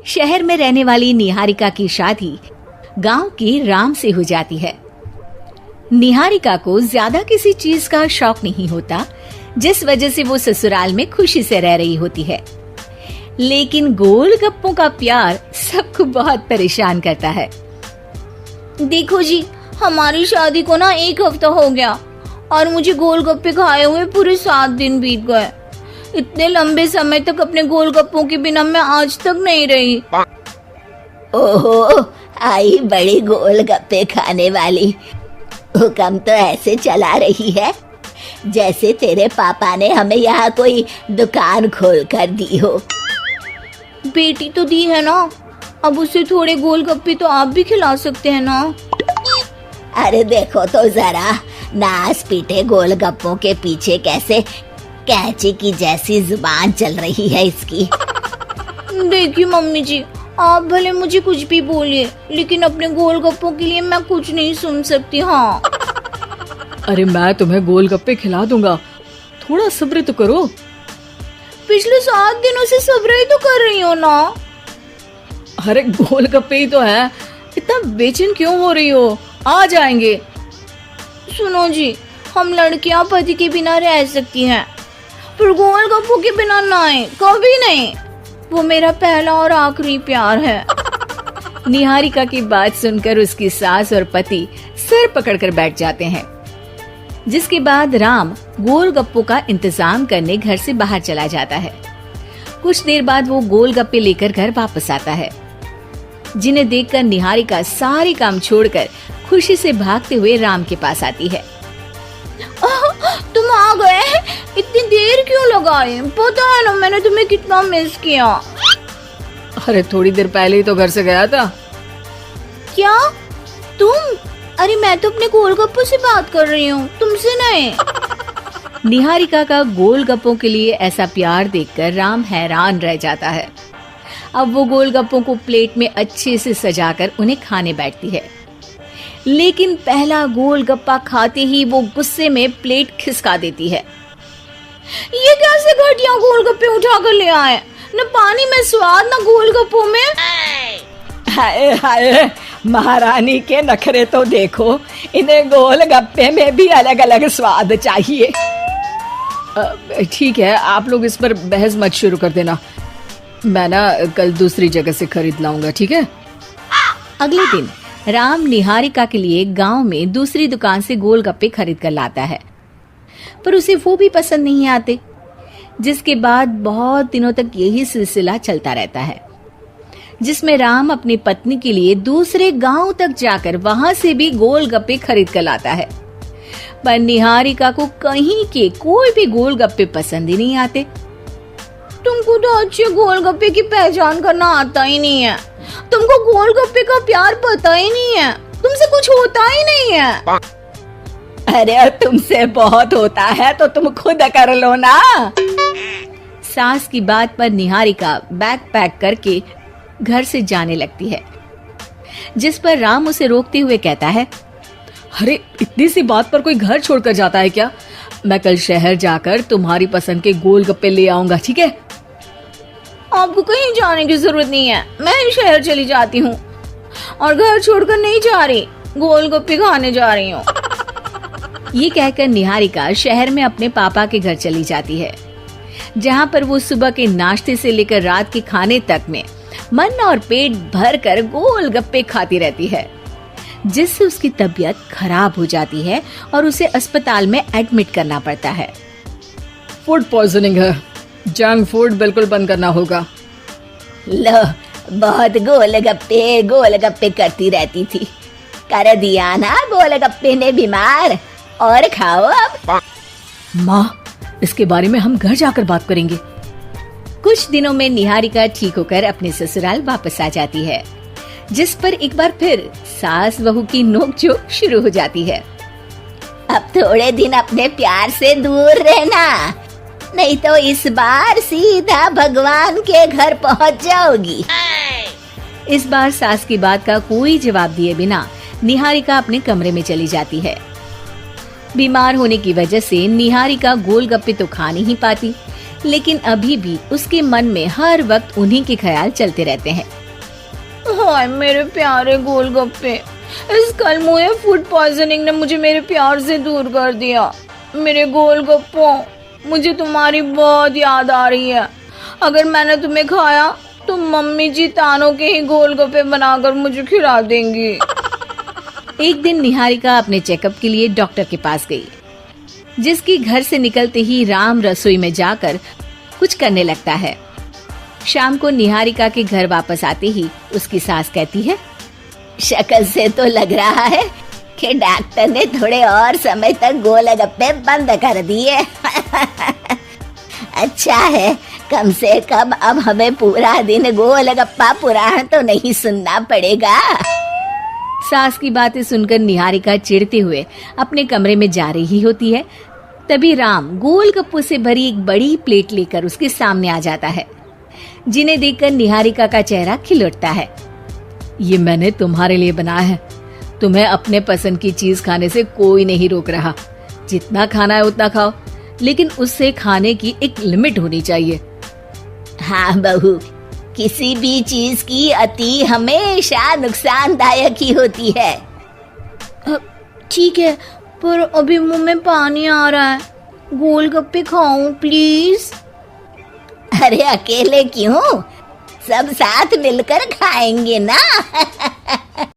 शहर में रहने वाली निहारिका की शादी गांव की राम से हो जाती है। निहारिका को ज्यादा किसी चीज का शौक नहीं होता, जिस वजह से वो ससुराल में खुशी से रह रही होती है। लेकिन गोलगप्पों का प्यार सबको बहुत परेशान करता है। देखो जी, हमारी शादी को ना 1 हफ्ता हो गया और मुझे गोलगप्पे खाए हुए पूरे 7 दिन बीत गए। इतने लंबे समय तक अपने गोलगप्पों के बिना मैं आज तक नहीं रही। ओहो, आई बड़ी गोलगप्पे खाने वाली। हुक्म तो ऐसे चला रही है जैसे तेरे पापा ने हमें यहाँ कोई दुकान खोल कर दी हो। बेटी तो दी है ना, अब उसे थोड़े गोलगप्पे तो आप भी खिला सकते हैं ना। अरे देखो तो जरा, नास पीटे गोलगप्पों के पीछे कैसे कैंची की जैसी जुबान चल रही है इसकी। देखिए मम्मी जी, आप भले मुझे कुछ भी बोलिए, लेकिन अपने गोलगप्पों के लिए मैं कुछ नहीं सुन सकती। हाँ, अरे मैं तुम्हें गोलगप्पे खिला दूंगा, थोड़ा सब्र तो करो। पिछले 7 दिनों से सब्र ही तो कर रही हो ना। अरे गोलगप्पे ही तो है, इतना बेचैन क्यों हो रही हो? आ जाएंगे। सुनो जी, हम लड़कियां पति के बिना रह सकती हैं, पर गोलगप्पों के बिना नहीं, कभी नहीं। वो मेरा पहला और आखिरी प्यार है। निहारिका की बात सुनकर उसकी सास और पति सिर पकड़कर बैठ जाते हैं। जिसके बाद राम गोलगप्पों का इंतजाम करने घर से बाहर चला जाता है। कुछ देर बाद वो गोलगप्पे लेकर घर वापस आता है, जिन्हें देखकर निहारिका सारे काम छोड़कर खुशी से भागते हुए राम के पास आती है। तुम आ गए? इतनी देर क्यों लगाई? पता है ना मैंने तुम्हें कितना मिस किया। अरे थोड़ी देर पहले ही तो घर से गया था। क्या तुम? अरे मैं तो अपने गोलगप्पों से बात कर रही हूँ, तुमसे नहीं। निहारिका का गोलगप्पों के लिए ऐसा प्यार देखकर राम हैरान रह जाता है। अब वो गोलगप्पों को प्लेट में अच्छे से सजाकर उन्हें खाने बैठती है। लेकिन पहला गोलगप्पा खाते ही वो गुस्से में प्लेट खिसका देती है। ये कैसे घटिया गोलगप्पे उठा कर ले आए? न पानी में स्वाद, न गोलगप्पों में। हाय हाय, महारानी के नखरे तो देखो, इन्हें गोलगप्पे में भी अलग अलग स्वाद चाहिए। ठीक है, आप लोग इस पर बहस मत शुरू कर देना, मैं ना कल दूसरी जगह से खरीद लाऊंगा, ठीक है? अगले दिन राम निहारिका के लिए गांव में दूसरी दुकान से गोलगप्पे खरीद कर लाता है, पर उसे वो भी पसंद नहीं आते। जिसके बाद बहुत दिनों तक यही सिलसिला चलता रहता है, जिसमें राम अपनी पत्नी के लिए दूसरे गांव तक जाकर वहां से भी गोलगप्पे खरीद कर लाता है। पर निहारिका को कहीं के कोई भी गोलगप्पे पसंद ही नहीं आते। तुमको तो अच्छे गोलगप्पे की पहचान करना आता ही नहीं है। तुमको गोलगप्पे का प्यार पता ही नहीं है, तुमसे कुछ होता ही नहीं है। अरे तुमसे बहुत होता है तो तुम खुद कर लो ना। सास की बात पर निहारिका बैग पैक करके घर से जाने लगती है, जिस पर राम उसे रोकते हुए कहता है, अरे इतनी सी बात पर कोई घर छोड़कर जाता है क्या? मैं कल शहर जाकर तुम्हारी पसंद के गोलगप्पे ले आऊंगा, ठीक है? आपको कहीं जाने की जरूरत नहीं है, मैं ही शहर चली जाती हूँ और घर छोड़कर नहीं जा रही, गोलगप्पे खाने जा रही हूँ। ये कहकर निहारिका शहर में अपने पापा के घर चली जाती है, जहाँ पर वो सुबह के नाश्ते से लेकर रात के खाने तक में मन और पेट भर कर गोलगप्पे खाती रहती है, जिससे उसकी तबीयत खराब हो जाती है और उसे अस्पताल में एडमिट करना पड़ता है। फूड पॉइजनिंग है, जंक फूड बिल्कुल बंद करना होगा। लो, बहुत गोलगप्पे गोलगप्पे करती रहती थी, कर दिया ना गोलगप्पे ने बीमार। और खाओ अब। माँ, इसके बारे में हम घर जाकर बात करेंगे। कुछ दिनों में निहारिका ठीक होकर अपने ससुराल वापस आ जाती है, जिस पर एक बार फिर सास बहू की नोकझोंक शुरू हो जाती है। अब थोड़े दिन अपने प्यार से दूर रहना, नहीं तो इस बार सीधा भगवान के घर पहुंच जाओगी। इस बार सास की बात का कोई जवाब दिए बिना निहारिका अपने कमरे में चली जाती है। बीमार होने की वजह से निहारिका गोलगप्पे तो खा नहीं पाती, लेकिन अभी भी उसके मन में हर वक्त उन्हीं के ख्याल चलते रहते हैं। हाय मेरे प्यारे गोलगप्पे, इस कल मुझे फूड पॉइजनिंग ने मुझे मेरे प्यार से दूर कर दिया। मेरे गोलगप्पों, मुझे तुम्हारी बहुत याद आ रही है। अगर मैंने तुम्हें खाया तो मम्मी जी तानों के ही गोलगप्पे बनाकर मुझे खिला देंगी। एक दिन निहारिका अपने चेकअप के लिए डॉक्टर के पास गई, जिसकी घर से निकलते ही राम रसोई में जाकर कुछ करने लगता है। शाम को निहारिका के घर वापस आते ही उसकी सास कहती है, शक्ल से तो लग रहा है कि डॉक्टर ने थोड़े और समय तक गोलगप्पे बंद कर दिए। अच्छा है, कम से कम अब हमें पूरा दिन गोलगप्पा पुराण तो नहीं सुनना पड़ेगा। सास की बातें सुनकर निहारिका चिढ़ते हुए अपने कमरे में जा रही होती है। तभी राम गोलगप्पों से भरी एक बड़ी प्लेट लेकर उसके सामने आ जाता है, जिन्हें देखकर निहारिका का चेहरा खिल उठता है। ये मैंने तुम्हारे लिए बनाया है। तुम्हें अपने पसंद की चीज खाने से कोई नहीं रोक रहा। जितना खाना है उतना खाओ, लेकिन उससे खाने की एक लिमिट होनी चाहिए। हाँ बहू, किसी भी चीज की अति हमेशा नुकसानदायक ही होती है। ठीक है, पर अभी मुंह में पानी आ रहा है। गोलगप्पे खाऊं प्लीज? अरे अकेले क्यों, सब साथ मिलकर खाएंगे ना।